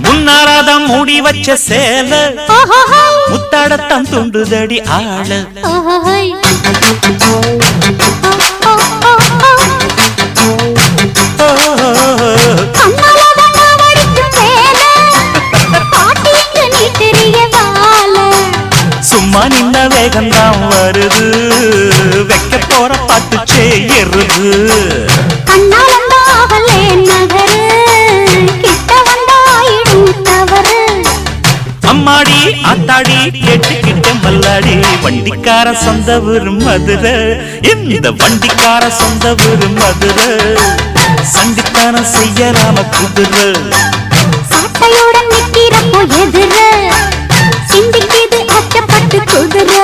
முன்னாராதம் மூடி வச்ச சேல முத்தாடத்தான் துண்டுதடி ஆள சும்மா நின்ன வேகம்தான் வருது வைக்க போற பாட்டு செய்யறது அம்மாடி ஆத்தாடி கேட்டுக்கிட்ட மல்லாடி வண்டிக்கார சொந்த ஊர் மதுரை இந்த வண்டிக்கார சொந்த ஊர் மதுரை சண்டித்தானம் செய்யலாம குதிரை சாட்டையுடன் நிற்கிறப்போ எதிர சிந்திக்குது அச்சப்பட்டு குதிரை